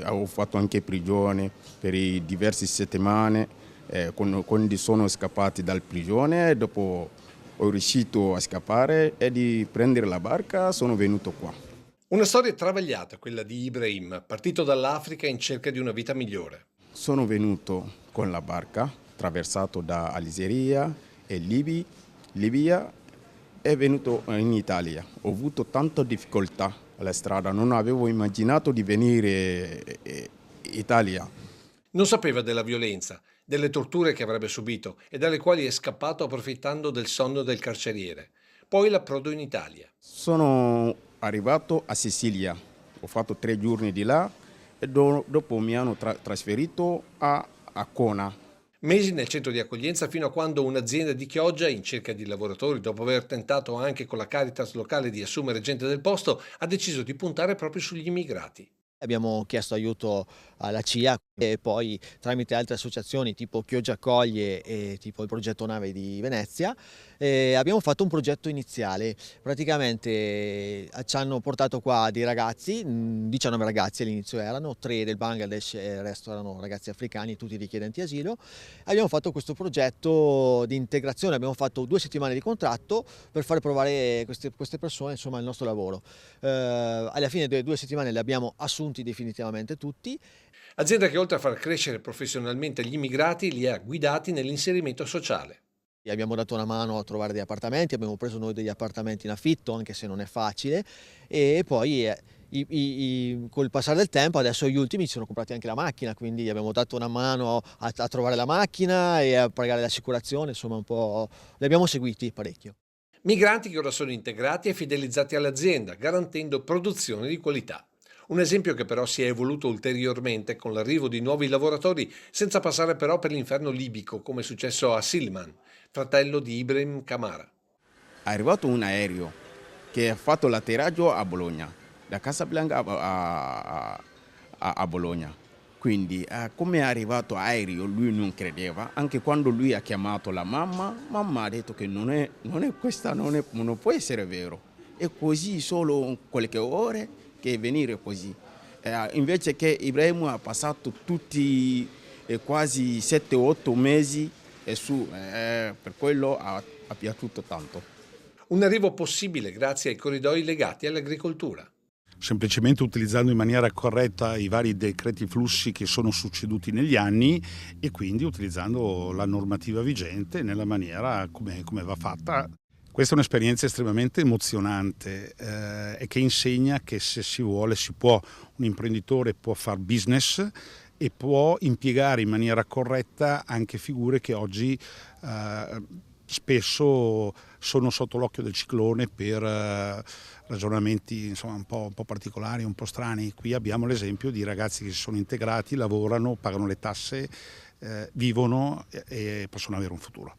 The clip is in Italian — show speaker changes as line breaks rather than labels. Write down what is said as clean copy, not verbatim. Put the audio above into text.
ho fatto anche prigione per diverse settimane, quando sono scappati dal prigione e dopo ho riuscito a scappare e di prendere la barca sono venuto qua.
Una storia travagliata, quella di Ibrahim, partito dall'Africa in cerca di una vita migliore.
Sono venuto con la barca, attraversato da Algeria e Libia e venuto in Italia. Ho avuto tanta difficoltà alla strada, non avevo immaginato di venire in Italia.
Non sapeva della violenza, delle torture che avrebbe subito e dalle quali è scappato approfittando del sonno del carceriere. Poi l'approdo in Italia.
Sono arrivato a Sicilia, ho fatto 3 giorni di là e dopo mi hanno trasferito a Ancona.
Mesi nel centro di accoglienza fino a quando un'azienda di Chioggia, in cerca di lavoratori, dopo aver tentato anche con la Caritas locale di assumere gente del posto, ha deciso di puntare proprio sugli immigrati.
Abbiamo chiesto aiuto alla CIA e poi tramite altre associazioni tipo Chioggia Accoglie e tipo il progetto Nave di Venezia abbiamo fatto un progetto iniziale. Praticamente ci hanno portato qua dei ragazzi, 19 ragazzi all'inizio erano, 3 del Bangladesh e il resto erano ragazzi africani, tutti richiedenti asilo. Abbiamo fatto questo progetto di integrazione, abbiamo fatto 2 settimane di contratto per fare provare queste persone insomma il nostro lavoro. Alla fine delle 2 settimane li abbiamo assunti definitivamente tutti.
Azienda che oltre a far crescere professionalmente gli immigrati li ha guidati nell'inserimento sociale.
Gli abbiamo dato una mano a trovare degli appartamenti, abbiamo preso noi degli appartamenti in affitto, anche se non è facile, e poi col passare del tempo adesso gli ultimi si sono comprati anche la macchina, quindi abbiamo dato una mano a trovare la macchina e a pagare l'assicurazione, insomma un po' li abbiamo seguiti parecchio.
Migranti che ora sono integrati e fidelizzati all'azienda, garantendo produzione di qualità. Un esempio che però si è evoluto ulteriormente con l'arrivo di nuovi lavoratori, senza passare però per l'inferno libico, come è successo a Silman, fratello di Ibrahim Kamara.
È arrivato un aereo che ha fatto l'atterraggio a Bologna, da Casablanca a Bologna. Quindi come è arrivato aereo lui non credeva, anche quando lui ha chiamato la mamma ha detto che non può essere vero. E così solo qualche ore che venire così. Invece che Ibrahim ha passato tutti quasi 7-8 mesi e su, per quello ha piaciuto tanto.
Un arrivo possibile grazie ai corridoi legati all'agricoltura.
Semplicemente utilizzando in maniera corretta i vari decreti flussi che sono succeduti negli anni e quindi utilizzando la normativa vigente nella maniera come va fatta. Questa è un'esperienza estremamente emozionante e che insegna che se si vuole si può, un imprenditore può far business e può impiegare in maniera corretta anche figure che oggi spesso sono sotto l'occhio del ciclone per ragionamenti insomma, un po' particolari, un po' strani. Qui abbiamo l'esempio di ragazzi che si sono integrati, lavorano, pagano le tasse, vivono e possono avere un futuro.